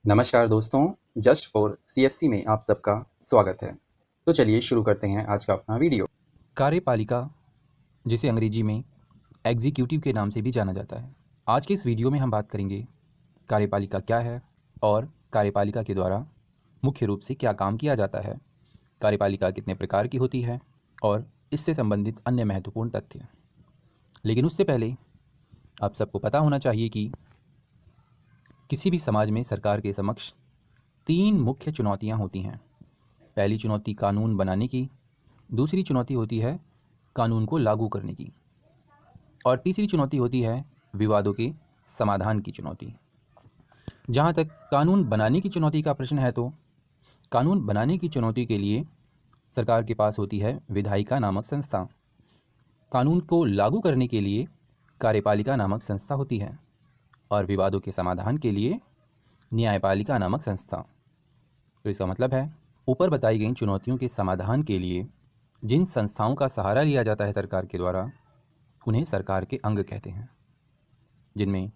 नमस्कार दोस्तों, just for CSC में आप सबका स्वागत है। तो चलिए शुरू करते हैं आज का अपना वीडियो। कार्यपालिका, जिसे अंग्रेजी में एग्जीक्यूटिव के नाम से भी जाना जाता है। आज के इस वीडियो में हम बात करेंगे कार्यपालिका क्या है और कार्यपालिका के द्वारा मुख्य रूप से क्या काम किया जाता है, कार्यपालिका कितने प्रकार की होती है और इससे संबंधित अन्य महत्वपूर्ण तथ्य। लेकिन उससे पहले आप सबको पता होना चाहिए कि किसी भी समाज में सरकार के समक्ष 3 मुख्य चुनौतियां होती हैं। पहली चुनौती कानून बनाने की, दूसरी चुनौती होती है कानून को लागू करने की और तीसरी चुनौती होती है विवादों के समाधान की चुनौती। जहाँ तक कानून बनाने की चुनौती का प्रश्न है, तो कानून बनाने की चुनौती के लिए सरकार के पास होती है विधायिका नामक संस्था। कानून को लागू करने के लिए कार्यपालिका नामक संस्था होती है और विवादों के समाधान के लिए न्यायपालिका नामक संस्था। तो इसका मतलब है, ऊपर बताई गई चुनौतियों के समाधान के लिए जिन संस्थाओं का सहारा लिया जाता है सरकार के द्वारा, उन्हें सरकार के अंग कहते हैं, जिनमें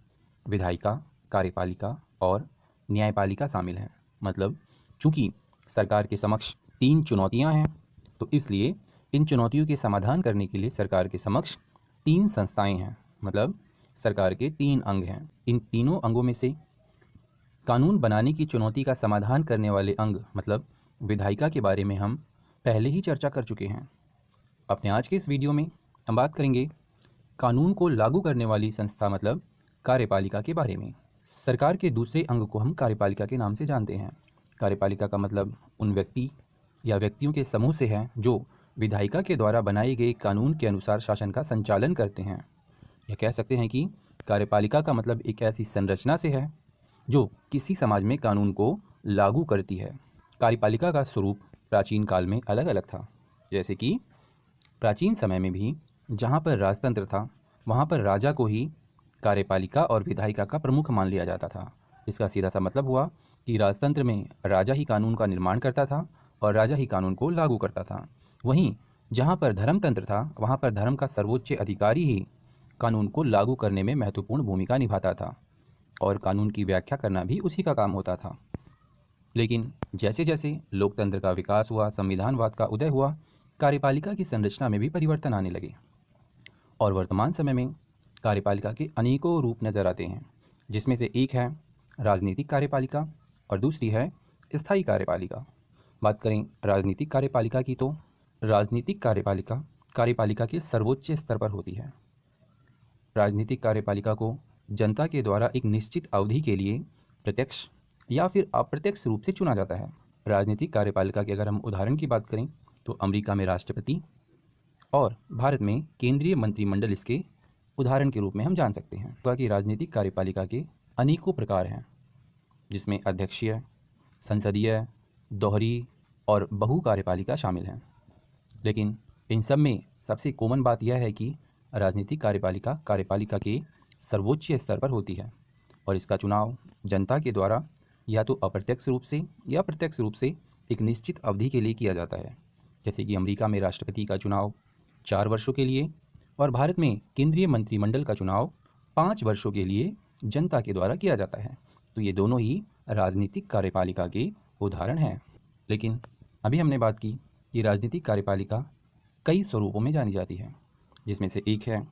विधायिका, कार्यपालिका और न्यायपालिका शामिल हैं। मतलब चूंकि सरकार के समक्ष 3 चुनौतियां हैं, तो इसलिए इन चुनौतियों के समाधान करने के लिए सरकार के समक्ष 3 संस्थाएं हैं। मतलब सरकार के 3 अंग हैं। इन तीनों अंगों में से कानून बनाने की चुनौती का समाधान करने वाले अंग मतलब विधायिका के बारे में हम पहले ही चर्चा कर चुके हैं। अपने आज के इस वीडियो में हम बात करेंगे कानून को लागू करने वाली संस्था मतलब कार्यपालिका के बारे में। सरकार के दूसरे अंग को हम कार्यपालिका के नाम से जानते हैं। कार्यपालिका का मतलब उन व्यक्ति या व्यक्तियों के समूह से है जो विधायिका के द्वारा बनाए गए कानून के अनुसार शासन का संचालन करते हैं। यह कह सकते हैं कि कार्यपालिका का मतलब एक ऐसी संरचना से है जो किसी समाज में कानून को लागू करती है। कार्यपालिका का स्वरूप प्राचीन काल में अलग अलग था। जैसे कि प्राचीन समय में भी जहाँ पर राजतंत्र था, वहाँ पर राजा को ही कार्यपालिका और विधायिका का प्रमुख मान लिया जाता था। इसका सीधा सा मतलब हुआ कि राजतंत्र में राजा ही कानून का निर्माण करता था और राजा ही कानून को लागू करता था। वहीं जहाँ पर धर्मतंत्र था, वहाँ पर धर्म का सर्वोच्च अधिकारी ही कानून को लागू करने में महत्वपूर्ण भूमिका निभाता था और कानून की व्याख्या करना भी उसी का काम होता था। लेकिन जैसे जैसे लोकतंत्र का विकास हुआ, संविधानवाद का उदय हुआ, कार्यपालिका की संरचना में भी परिवर्तन आने लगे और वर्तमान समय में कार्यपालिका के अनेकों रूप नजर आते हैं, जिसमें से एक है राजनीतिक कार्यपालिका और दूसरी है स्थायी कार्यपालिका। बात करें राजनीतिक कार्यपालिका की, तो राजनीतिक कार्यपालिका कार्यपालिका के सर्वोच्च स्तर पर होती है। राजनीतिक कार्यपालिका को जनता के द्वारा एक निश्चित अवधि के लिए प्रत्यक्ष या फिर अप्रत्यक्ष रूप से चुना जाता है। राजनीतिक कार्यपालिका के अगर हम उदाहरण की बात करें, तो अमेरिका में राष्ट्रपति और भारत में केंद्रीय मंत्रिमंडल इसके उदाहरण के रूप में हम जान सकते हैं। बाकी राजनीतिक कार्यपालिका के अनेकों प्रकार हैं, जिसमें अध्यक्षीय, संसदीय, दोहरी और बहु कार्यपालिका शामिल हैं। लेकिन इन सब में सबसे कॉमन बात यह है कि राजनीतिक कार्यपालिका कार्यपालिका के सर्वोच्च स्तर पर होती है और इसका चुनाव जनता के द्वारा या तो अप्रत्यक्ष रूप से या प्रत्यक्ष रूप से एक निश्चित अवधि के लिए किया जाता है। जैसे कि अमेरिका में राष्ट्रपति का चुनाव 4 वर्षों के लिए और भारत में केंद्रीय मंत्रिमंडल का चुनाव 5 वर्षों के लिए जनता के द्वारा किया जाता है। तो ये दोनों ही राजनीतिक कार्यपालिका के उदाहरण हैं। लेकिन अभी हमने बात की कि राजनीतिक कार्यपालिका कई स्वरूपों में जानी जाती है, जिसमें से एक है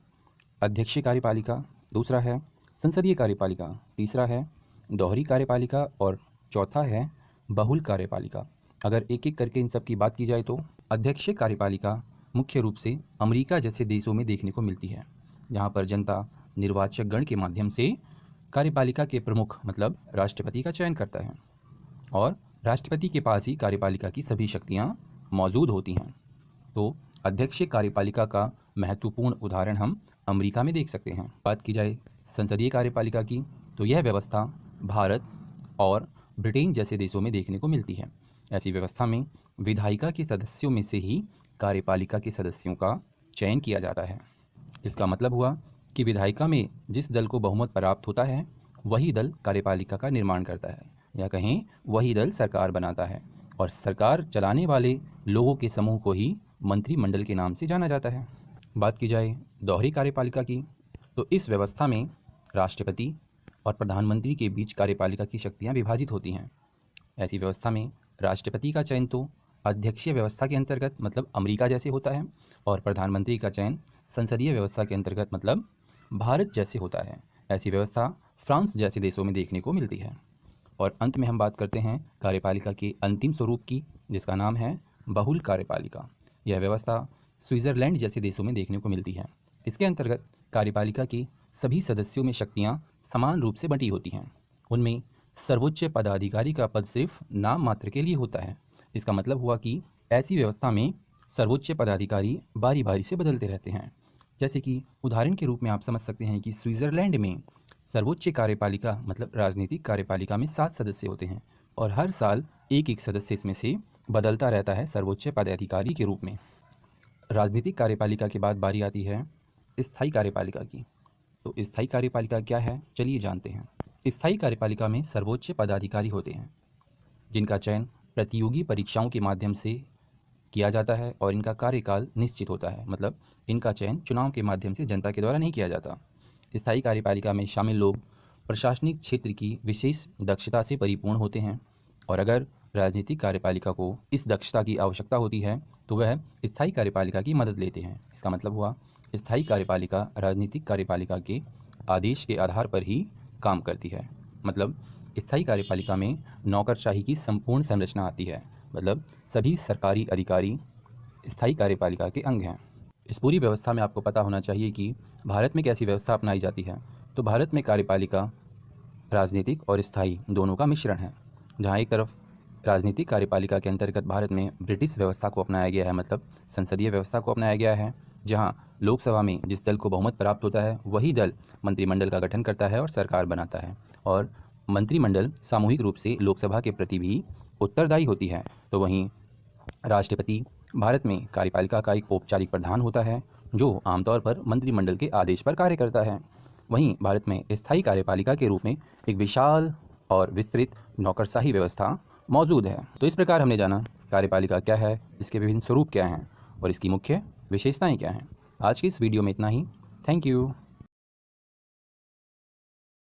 अध्यक्षीय कार्यपालिका, दूसरा है संसदीय कार्यपालिका, तीसरा है दोहरी कार्यपालिका और चौथा है बहुल कार्यपालिका। अगर एक एक करके इन सब की बात की जाए, तो अध्यक्षीय कार्यपालिका मुख्य रूप से अमेरिका जैसे देशों में देखने को मिलती है, जहाँ पर जनता निर्वाचक गण के माध्यम से कार्यपालिका के प्रमुख मतलब राष्ट्रपति का चयन करता है और राष्ट्रपति के पास ही कार्यपालिका की सभी शक्तियाँ मौजूद होती हैं। तो अध्यक्षीय कार्यपालिका का महत्वपूर्ण उदाहरण हम अमेरिका में देख सकते हैं। बात की जाए संसदीय कार्यपालिका की, तो यह व्यवस्था भारत और ब्रिटेन जैसे देशों में देखने को मिलती है। ऐसी व्यवस्था में विधायिका के सदस्यों में से ही कार्यपालिका के सदस्यों का चयन किया जाता है। इसका मतलब हुआ कि विधायिका में जिस दल को बहुमत प्राप्त होता है, वही दल कार्यपालिका का निर्माण करता है, या कहें वही दल सरकार बनाता है और सरकार चलाने वाले लोगों के समूह को ही मंत्रिमंडल के नाम से जाना जाता है। बात की जाए दोहरी कार्यपालिका की, तो इस व्यवस्था में राष्ट्रपति, और प्रधानमंत्री के बीच कार्यपालिका की शक्तियाँ विभाजित होती हैं। ऐसी व्यवस्था में राष्ट्रपति का चयन तो अध्यक्षीय व्यवस्था के अंतर्गत मतलब अमेरिका जैसे होता है, और प्रधानमंत्री का चयन संसदीय व्यवस्था के अंतर्गत मतलब भारत जैसे होता है। ऐसी व्यवस्था फ्रांस जैसे देशों में देखने को मिलती है। और अंत में हम बात करते हैं कार्यपालिका के अंतिम स्वरूप की, जिसका नाम है बहुल कार्यपालिका। यह व्यवस्था स्विट्जरलैंड जैसे देशों में देखने को मिलती है। इसके अंतर्गत कार्यपालिका के सभी सदस्यों में शक्तियां समान रूप से बंटी होती हैं। उनमें सर्वोच्च पदाधिकारी का पद सिर्फ नाम मात्र के लिए होता है। इसका मतलब हुआ कि ऐसी व्यवस्था में सर्वोच्च पदाधिकारी बारी बारी से बदलते रहते हैं। जैसे कि उदाहरण के रूप में आप समझ सकते हैं कि स्विट्जरलैंड में सर्वोच्च कार्यपालिका मतलब राजनीतिक कार्यपालिका में 7 सदस्य होते हैं, और हर साल एक एक सदस्य इसमें से बदलता रहता है सर्वोच्च पदाधिकारी के रूप में। राजनीतिक कार्यपालिका के बाद बारी आती है स्थायी कार्यपालिका की। तो स्थायी कार्यपालिका क्या है, चलिए जानते हैं। स्थायी कार्यपालिका में सर्वोच्च पदाधिकारी होते हैं, जिनका चयन प्रतियोगी परीक्षाओं के माध्यम से किया जाता है, और इनका कार्यकाल निश्चित होता है। मतलब इनका चयन चुनाव के माध्यम से जनता के द्वारा नहीं किया जाता। स्थायी कार्यपालिका में शामिल लोग प्रशासनिक क्षेत्र की विशेष दक्षता से परिपूर्ण होते हैं, और अगर राजनीतिक कार्यपालिका को इस दक्षता की आवश्यकता होती है तो वह स्थायी कार्यपालिका की मदद लेते हैं। इसका मतलब हुआ स्थायी कार्यपालिका राजनीतिक कार्यपालिका के आदेश के आधार पर ही काम करती है। मतलब स्थायी कार्यपालिका में नौकरशाही की संपूर्ण संरचना आती है। मतलब सभी सरकारी अधिकारी स्थायी कार्यपालिका के अंग हैं। इस पूरी व्यवस्था में आपको पता होना चाहिए कि भारत में कैसी व्यवस्था अपनाई जाती है। तो भारत में कार्यपालिका राजनीतिक और स्थायी दोनों का मिश्रण है। जहाँ एक तरफ राजनीतिक कार्यपालिका के अंतर्गत भारत में ब्रिटिश व्यवस्था को अपनाया गया है, मतलब संसदीय व्यवस्था को अपनाया गया है, जहाँ लोकसभा में जिस दल को बहुमत प्राप्त होता है वही दल मंत्रिमंडल का गठन करता है और सरकार बनाता है, और मंत्रिमंडल सामूहिक रूप से लोकसभा के प्रति भी उत्तरदायी होती है। तो वहीं राष्ट्रपति भारत में कार्यपालिका का एक औपचारिक प्रधान होता है, जो आमतौर पर मंत्रिमंडल के आदेश पर कार्य करता है। वहीं भारत में स्थायी कार्यपालिका के रूप में एक विशाल और विस्तृत नौकरशाही व्यवस्था मौजूद है। तो इस प्रकार हमने जाना कार्यपालिका क्या है, इसके विभिन्न स्वरूप क्या हैं और इसकी मुख्य विशेषताएं क्या हैं। आज की इस वीडियो में इतना ही। Thank you.